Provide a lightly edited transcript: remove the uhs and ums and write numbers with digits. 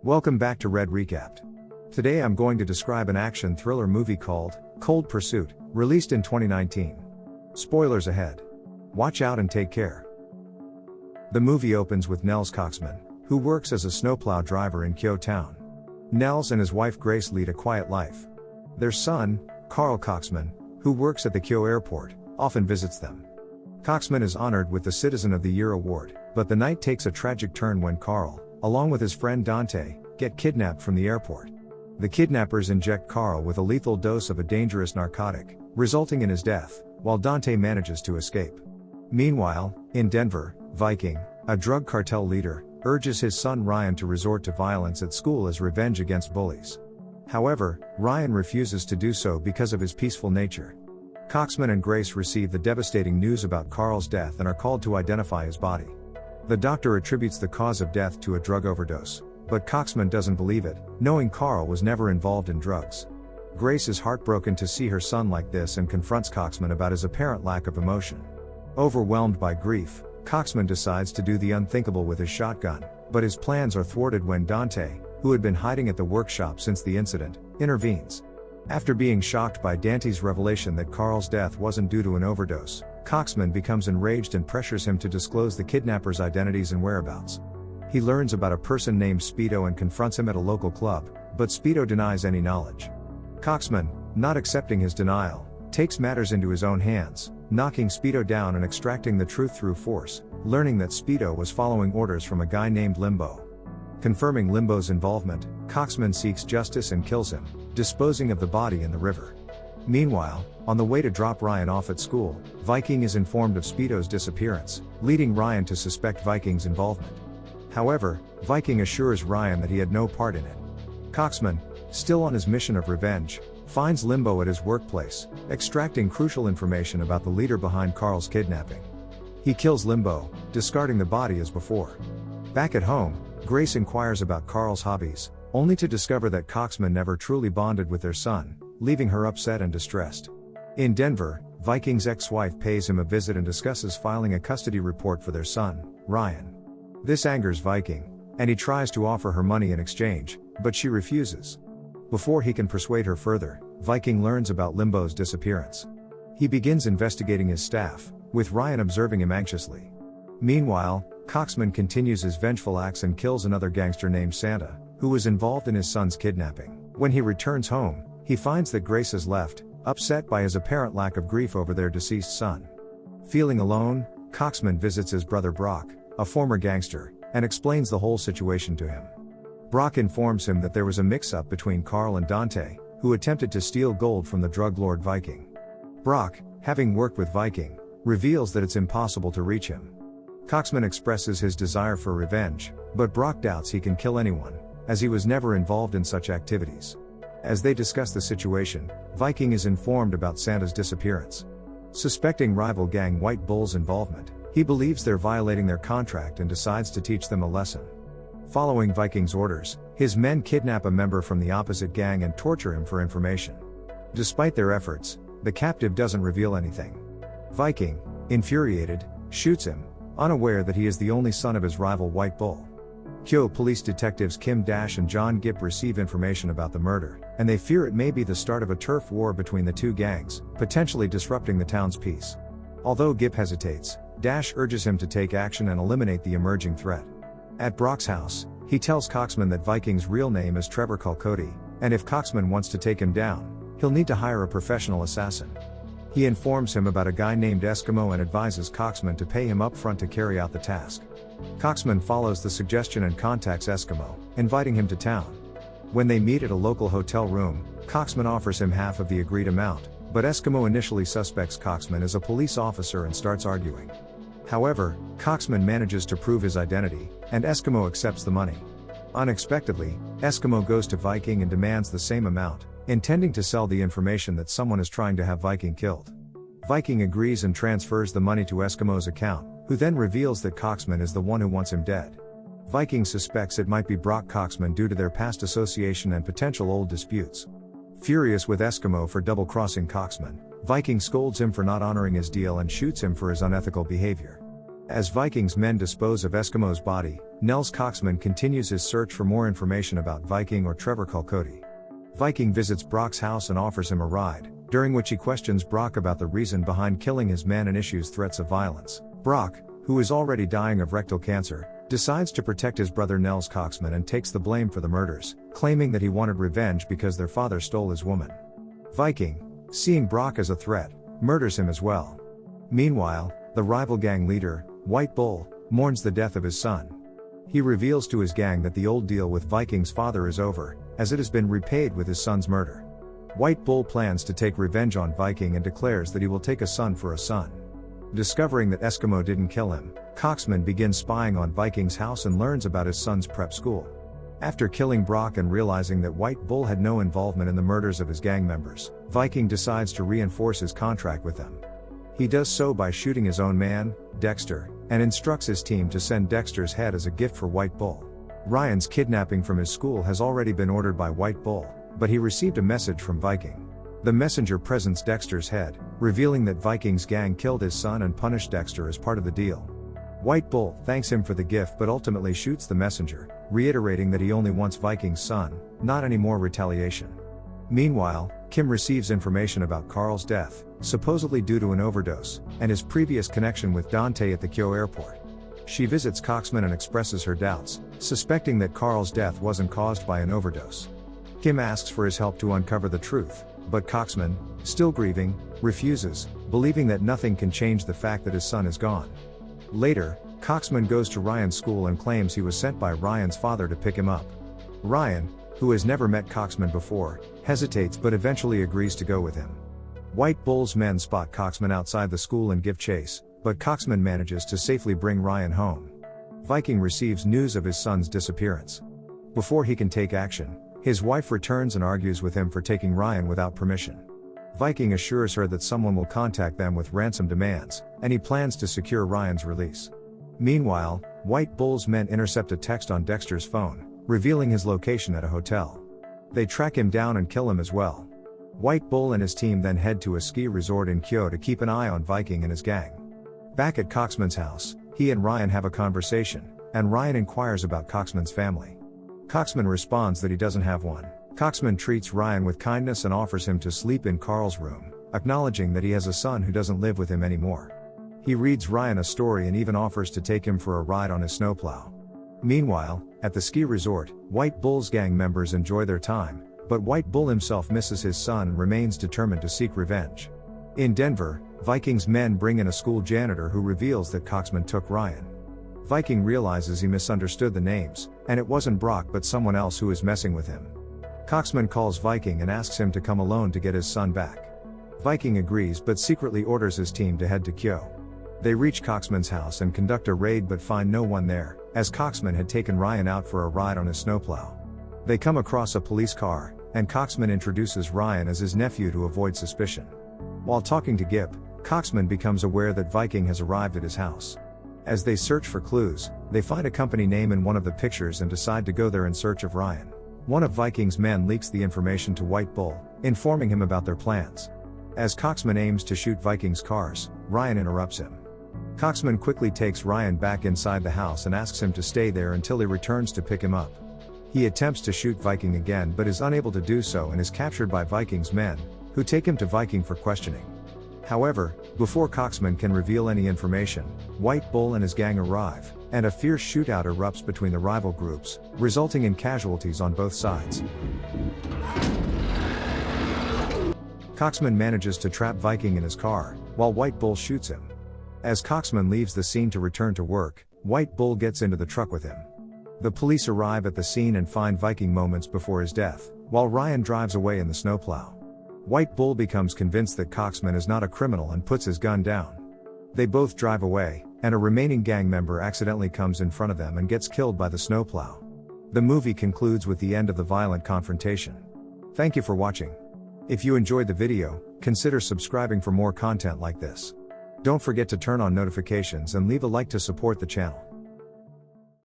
Welcome back to Red Recapped. Today I'm going to describe an action thriller movie called Cold Pursuit, released in 2019. Spoilers ahead. Watch out and take care. The movie opens with Nels Coxman, who works as a snowplow driver in Kyo Town. Nels and his wife Grace lead a quiet life. Their son, Carl Coxman, who works at the Kyo airport, often visits them. Coxman is honored with the Citizen of the Year award, but the night takes a tragic turn when Carl, along with his friend Dante, get kidnapped from the airport. The kidnappers inject Carl with a lethal dose of a dangerous narcotic, resulting in his death, while Dante manages to escape. Meanwhile, in Denver, Viking, a drug cartel leader, urges his son Ryan to resort to violence at school as revenge against bullies. However, Ryan refuses to do so because of his peaceful nature. Coxman and Grace receive the devastating news about Carl's death and are called to identify his body. The doctor attributes the cause of death to a drug overdose, but Coxman doesn't believe it, knowing Carl was never involved in drugs. Grace is heartbroken to see her son like this and confronts Coxman about his apparent lack of emotion. Overwhelmed by grief, Coxman decides to do the unthinkable with his shotgun, but his plans are thwarted when Dante, who had been hiding at the workshop since the incident, intervenes. After being shocked by Dante's revelation that Carl's death wasn't due to an overdose, Coxman becomes enraged and pressures him to disclose the kidnappers' identities and whereabouts. He learns about a person named Speedo and confronts him at a local club, but Speedo denies any knowledge. Coxman, not accepting his denial, takes matters into his own hands, knocking Speedo down and extracting the truth through force, learning that Speedo was following orders from a guy named Limbo. Confirming Limbo's involvement, Coxman seeks justice and kills him, disposing of the body in the river. Meanwhile, on the way to drop Ryan off at school, Viking is informed of Speedo's disappearance, leading Ryan to suspect Viking's involvement. However, Viking assures Ryan that he had no part in it. Coxman, still on his mission of revenge, finds Limbo at his workplace, extracting crucial information about the leader behind Carl's kidnapping. He kills Limbo, discarding the body as before. Back at home, Grace inquires about Carl's hobbies, only to discover that Coxman never truly bonded with their son, leaving her upset and distressed. In Denver, Viking's ex-wife pays him a visit and discusses filing a custody report for their son, Ryan. This angers Viking, and he tries to offer her money in exchange, but she refuses. Before he can persuade her further, Viking learns about Limbo's disappearance. He begins investigating his staff, with Ryan observing him anxiously. Meanwhile, Coxman continues his vengeful acts and kills another gangster named Santa, who was involved in his son's kidnapping. When he returns home, he finds that Grace has left, upset by his apparent lack of grief over their deceased son. Feeling alone, Coxman visits his brother Brock, a former gangster, and explains the whole situation to him. Brock informs him that there was a mix-up between Carl and Dante, who attempted to steal gold from the drug lord Viking. Brock, having worked with Viking, reveals that it's impossible to reach him. Coxman expresses his desire for revenge, but Brock doubts he can kill anyone, as he was never involved in such activities. As they discuss the situation, Viking is informed about Santa's disappearance. Suspecting rival gang White Bull's involvement, he believes they're violating their contract and decides to teach them a lesson. Following Viking's orders, his men kidnap a member from the opposite gang and torture him for information. Despite their efforts, the captive doesn't reveal anything. Viking, infuriated, shoots him, unaware that he is the only son of his rival White Bull. Kyo police detectives Kim Dash and John Gipp receive information about the murder, and they fear it may be the start of a turf war between the two gangs, potentially disrupting the town's peace. Although Gipp hesitates, Dash urges him to take action and eliminate the emerging threat. At Brock's house, he tells Coxman that Viking's real name is Trevor Kalkoti, and if Coxman wants to take him down, he'll need to hire a professional assassin. He informs him about a guy named Eskimo and advises Coxman to pay him up front to carry out the task. Coxman follows the suggestion and contacts Eskimo, inviting him to town. When they meet at a local hotel room, Coxman offers him half of the agreed amount, but Eskimo initially suspects Coxman as a police officer and starts arguing. However, Coxman manages to prove his identity, and Eskimo accepts the money. Unexpectedly, Eskimo goes to Viking and demands the same amount, intending to sell the information that someone is trying to have Viking killed. Viking agrees and transfers the money to Eskimo's account, who then reveals that Coxman is the one who wants him dead. Viking suspects it might be Brock Coxman due to their past association and potential old disputes. Furious with Eskimo for double-crossing Coxman, Viking scolds him for not honoring his deal and shoots him for his unethical behavior. As Viking's men dispose of Eskimo's body, Nels Coxman continues his search for more information about Viking or Trevor Kulkody. Viking visits Brock's house and offers him a ride, during which he questions Brock about the reason behind killing his men and issues threats of violence. Brock, who is already dying of rectal cancer, decides to protect his brother Nels Coxman and takes the blame for the murders, claiming that he wanted revenge because their father stole his woman. Viking, seeing Brock as a threat, murders him as well. Meanwhile, the rival gang leader, White Bull, mourns the death of his son. He reveals to his gang that the old deal with Viking's father is over, as it has been repaid with his son's murder. White Bull plans to take revenge on Viking and declares that he will take a son for a son. Discovering that Eskimo didn't kill him, Coxman begins spying on Viking's house and learns about his son's prep school. After killing Brock and realizing that White Bull had no involvement in the murders of his gang members, Viking decides to reinforce his contract with them. He does so by shooting his own man, Dexter, and instructs his team to send Dexter's head as a gift for White Bull. Ryan's kidnapping from his school has already been ordered by White Bull, but he received a message from Viking. The messenger presents Dexter's head, revealing that Viking's gang killed his son and punished Dexter as part of the deal. White Bull thanks him for the gift but ultimately shoots the messenger, reiterating that he only wants Viking's son, not any more retaliation. Meanwhile, Kim receives information about Carl's death, supposedly due to an overdose, and his previous connection with Dante at the Kyo airport. She visits Coxman and expresses her doubts, suspecting that Carl's death wasn't caused by an overdose. Kim asks for his help to uncover the truth, but Coxman, still grieving, refuses, believing that nothing can change the fact that his son is gone. Later, Coxman goes to Ryan's school and claims he was sent by Ryan's father to pick him up. Ryan, who has never met Coxman before, hesitates but eventually agrees to go with him. White Bull's men spot Coxman outside the school and give chase, but Coxman manages to safely bring Ryan home. Viking receives news of his son's disappearance. Before he can take action, his wife returns and argues with him for taking Ryan without permission. Viking assures her that someone will contact them with ransom demands, and he plans to secure Ryan's release. Meanwhile, White Bull's men intercept a text on Dexter's phone, revealing his location at a hotel. They track him down and kill him as well. White Bull and his team then head to a ski resort in Kyo to keep an eye on Viking and his gang. Back at Coxman's house, he and Ryan have a conversation, and Ryan inquires about Coxman's family. Coxman responds that he doesn't have one. Coxman treats Ryan with kindness and offers him to sleep in Carl's room, acknowledging that he has a son who doesn't live with him anymore. He reads Ryan a story and even offers to take him for a ride on his snowplow. Meanwhile, at the ski resort, White Bull's gang members enjoy their time, but White Bull himself misses his son and remains determined to seek revenge. In Denver, Viking's men bring in a school janitor who reveals that Coxman took Ryan. Viking realizes he misunderstood the names, and it wasn't Brock but someone else who is messing with him. Coxman calls Viking and asks him to come alone to get his son back. Viking agrees but secretly orders his team to head to Kyo. They reach Coxman's house and conduct a raid but find no one there, as Coxman had taken Ryan out for a ride on his snowplow. They come across a police car, and Coxman introduces Ryan as his nephew to avoid suspicion. While talking to Gip, Coxman becomes aware that Viking has arrived at his house. As they search for clues, they find a company name in one of the pictures and decide to go there in search of Ryan. One of Viking's men leaks the information to White Bull, informing him about their plans. As Coxman aims to shoot Viking's cars, Ryan interrupts him. Coxman quickly takes Ryan back inside the house and asks him to stay there until he returns to pick him up. He attempts to shoot Viking again but is unable to do so and is captured by Viking's men, who take him to Viking for questioning. However, before Coxman can reveal any information, White Bull and his gang arrive, and a fierce shootout erupts between the rival groups, resulting in casualties on both sides. Coxman manages to trap Viking in his car, while White Bull shoots him. As Coxman leaves the scene to return to work, White Bull gets into the truck with him. The police arrive at the scene and find Viking moments before his death, while Ryan drives away in the snowplow. White Bull becomes convinced that Coxman is not a criminal and puts his gun down. They both drive away, and a remaining gang member accidentally comes in front of them and gets killed by the snowplow. The movie concludes with the end of the violent confrontation. Thank you for watching. If you enjoyed the video, consider subscribing for more content like this. Don't forget to turn on notifications and leave a like to support the channel.